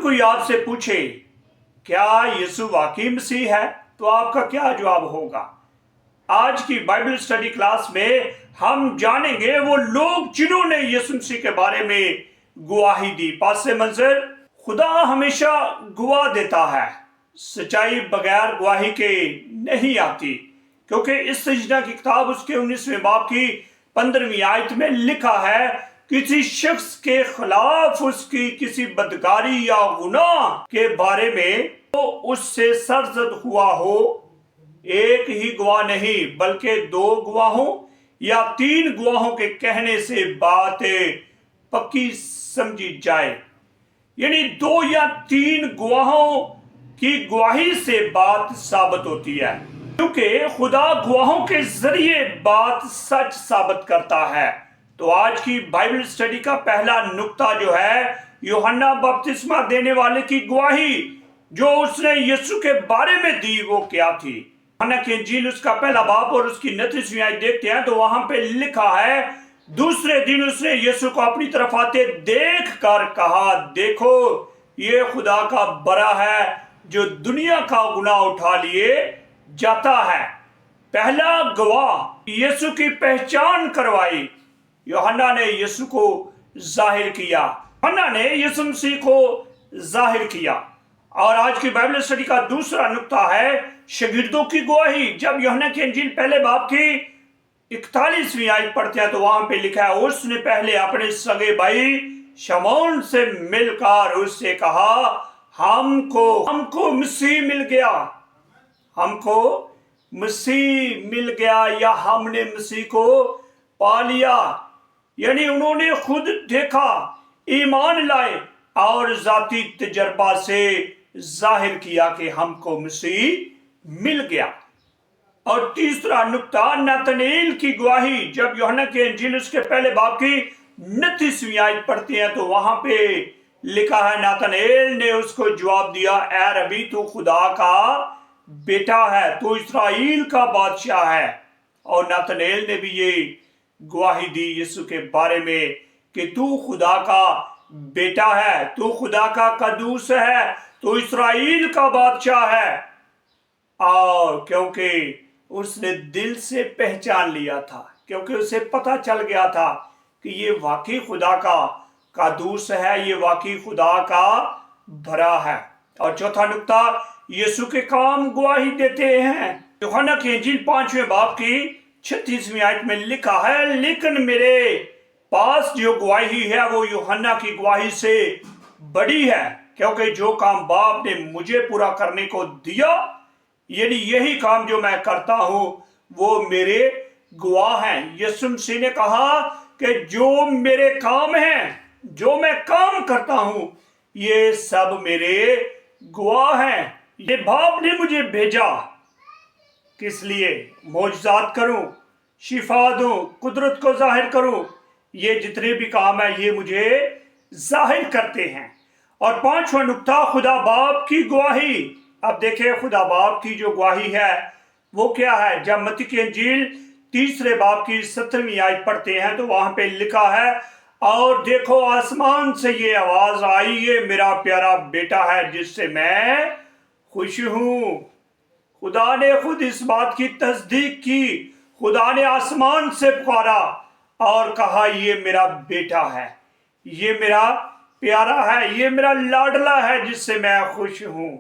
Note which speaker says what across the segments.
Speaker 1: कोई आपसे पूछे क्या यीशु वाकई मसीह है तो आपका क्या जवाब होगा? आज की बाइबल स्टडी क्लास में हम जानेंगे वो लोग जिन्होंने यीशु मसीह के बारे में गवाही दी। पास मंजर, खुदा हमेशा गवाह देता है, सच्चाई बगैर गवाही के नहीं आती, क्योंकि इस सजना की किताब उसके 19वें बाब की 15वीं आयत में लिखा है, किसी शख्स के खिलाफ उसकी किसी बदकारी या गुनाह के बारे में तो उससे सरजद हुआ हो, एक ही गवाह नहीं बल्कि 2 गवाहों या 3 गवाहों के कहने से बात पक्की समझी जाए। यानी 2 या 3 गवाहों की गवाही से बात साबित होती है, क्योंकि खुदा गवाहों के जरिए बात सच साबित करता है। तो आज की बाइबल स्टडी का पहला नुक्ता जो है, यूहन्ना बपतिस्मा देने वाले की गवाही जो उसने यीशु के बारे में दी वो क्या थी। यूहन्ना की इंजील उसका पहला बाब और उसकी 29वीं आयत देखते हैं तो वहां पे लिखा है, दूसरे दिन उसने यीशु को अपनी तरफ आते देख कर कहा, देखो ये खुदा का बरा है जो दुनिया का गुनाह उठा लिए जाता है। पहला गवाह यीशु की पहचान करवाई। यूहन्ना ने यीशु को जाहिर किया, यूहन्ना ने यीशु मसीह को जाहिर किया। और आज की बाइबल स्टडी का दूसरा नुक्ता है शागिर्दों की गवाही। जब यूहन्ना की इंजील पहले बाब की 41वीं आयत पढ़ते हैं तो वहां पे लिखा है, उसने पहले अपने सगे भाई शमौन से मिलकर उससे कहा, हमको मसीह मिल गया, हमको मसीह मिल गया या हमने मसीह को पा लिया। यानी उन्होंने खुद देखा, ईमान लाए और जाती तजर्बा से जाहिर किया कि हमको मसीह मिल गया। और तीसरा नुक्ता नतनेल की गवाही। जब यूहन्ना के इंजील उसके पहले बाब की 29वीं आयत पढ़ते हैं तो वहां पे लिखा है, नतनेल ने उसको जवाब दिया, ऐ रबी तू खुदा का बेटा है, तू इस्राएल का बादशाह है। और नतनेल ने भी ये गवाही दी यीशु के बारे में कि तू खुदा का बेटा है, तू खुदा का कदूस है, तू इस्राएल का बादशाह है। और क्योंकि उसने दिल से पहचान लिया था, क्योंकि उसे पता चल गया था कि ये वाकई खुदा का कदूस है, ये वाकई खुदा का भरा है। और चौथा नुक्ता, यीशु के काम गवाही देते हैं। यूहन्ना की इंजील 5वें बाब की 36वीं आयत में लिखा है, लेकिन मेरे पास जो गवाही है वो यूहन्ना की गवाही से बड़ी है, क्योंकि जो काम बाप ने मुझे पूरा करने को दिया, यानी यही काम जो मैं करता हूं वो मेरे गवाह हैं। यीशु मसीह ने कहा कि जो मेरे काम हैं, जो मैं काम करता हूं, ये सब मेरे गवाह हैं। ये बाप ने मुझे भेजा किस लिए? मौजज़ात करूं, शिफा दूं, कुदरत को जाहिर करूं। ये जितने भी काम है ये मुझे जाहिर करते हैं। और 5वां नुक्ता, खुदा बाप की गवाही। अब देखिए खुदा बाप की जो गवाही है वो क्या है। जब मत्ती की इंजील 3रे बाब की 17वीं आयत पढ़ते हैं तो वहां पे लिखा है, और देखो आसमान से ये आवाज आई, ये मेरा प्यारा बेटा है जिससे मैं खुश हूं। खुदा ने खुद इस बात की तस्दीक की। खुदा ने आसमान से पुकारा और कहा, ये मेरा बेटा है, ये मेरा प्यारा है, ये मेरा लाडला है जिससे मैं खुश हूं।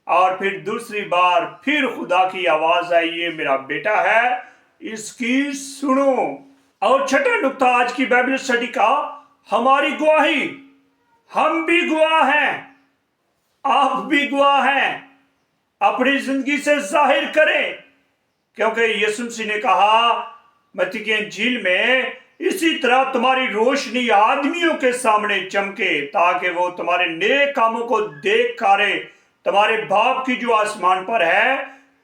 Speaker 1: और फिर दूसरी बार फिर खुदा की आवाज आई, ये मेरा बेटा है, इसकी सुनो। और छठा नुक्ता आज की बाइबल स्टडी का, हमारी गवाही। हम भी गवाह हैं, आप भी गवाह हैं, अपनी जिंदगी से जाहिर करें, क्योंकि यीशु मसीह ने कहा मत्ती की इंजील में, इसी तरह तुम्हारी रोशनी आदमियों के सामने चमके ताकि वो तुम्हारे नेक कामों को देख करे, तुम्हारे बाप की जो आसमान पर है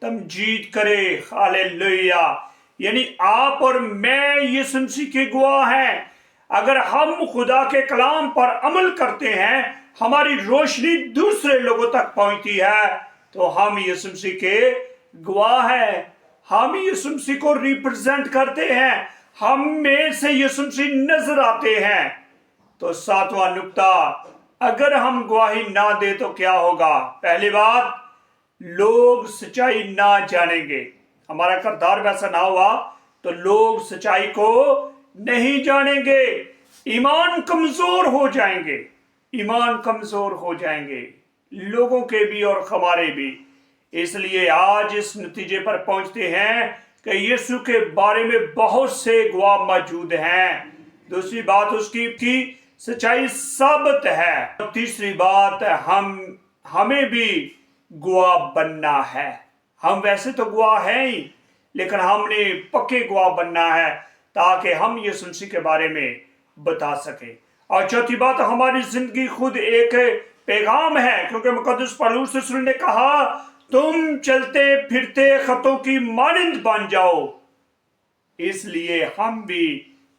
Speaker 1: तमजीद करे। हालेलुया। यानी आप और मैं यीशु मसीह के गवाह हैं। अगर हम खुदा के कलाम पर अमल करते हैं, हमारी रोशनी दूसरे लोगों तक पहुंचती है, तो हम यीशु मसीह के गवाह हैं। हम यीशु मसीह को रिप्रेजेंट करते हैं, हम में से यीशु मसीह नजर आते हैं। तो 7वां नुक्ता, अगर हम गवाही ना दे तो क्या होगा? पहली बात, लोग सच्चाई ना जानेंगे। हमारा किरदार वैसा ना हुआ तो लोग सच्चाई को नहीं जानेंगे, ईमान कमजोर हो जाएंगे, ईमान कमजोर हो जाएंगे, लोगों के भी और हमारे भी। इसलिए आज इस नतीजे पर पहुंचते हैं कि यीशु के बारे में बहुत से गवाह मौजूद हैं। दूसरी बात, उसकी की सच्चाई साबित है। तीसरी बात, हमें भी गवाह बनना है। हम वैसे तो गवाह हैं ही, लेकिन हमने पक्के गवाह बनना है ताकि हम यीशु मसीह के बारे में बता सके। और चौथी बात, हमारी जिंदगी खुद एक पैगाम है, क्योंकि मुकद्दस पौलुस रसूल ने कहा, तुम चलते फिरते खतों की मानंद बन जाओ। इसलिए हम भी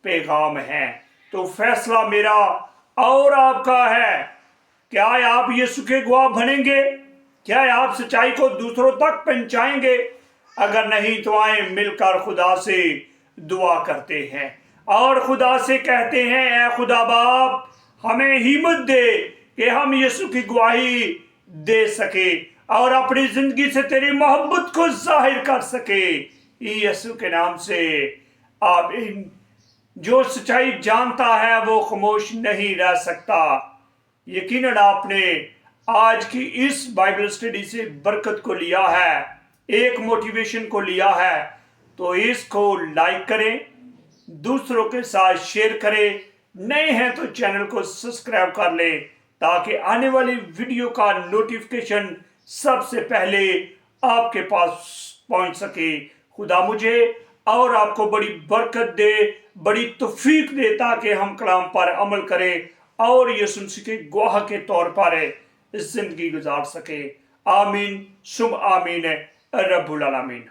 Speaker 1: पैगाम हैं। तो फैसला मेरा और आपका है। क्या आप यीशु के गवाह बनेंगे? क्या आप सच्चाई को दूसरों तक पहुंचाएंगे? अगर नहीं तो आए मिलकर खुदा से दुआ करते हैं और खुदा से कहते हैं, ऐ खुदा बाप, हमें हिम्मत दे कि हम यीशु की गवाही दे सके और अपनी जिंदगी से तेरी मोहब्बत को जाहिर कर सके। यीशु के नाम से आमीन। जो सच्चाई जानता है वो खामोश नहीं रह सकता। यकीनन आपने आज की इस बाइबल स्टडी से बरकत को लिया है, एक मोटिवेशन को लिया है। तो इसको लाइक करें, दूसरों के साथ शेयर करें, नए हैं तो चैनल को सब्सक्राइब कर लें ताकि आने वाली वीडियो का नोटिफिकेशन सबसे पहले आपके पास पहुंच सके। खुदा मुझे और आपको बड़ी बरकत दे, बड़ी तौफीक दे ताकि हम कलाम पर अमल करें और यीशु मसीह के गवाह के तौर पर जिंदगी गुजार सके। आमीन सुम आमीन रब्बुल आलमीन।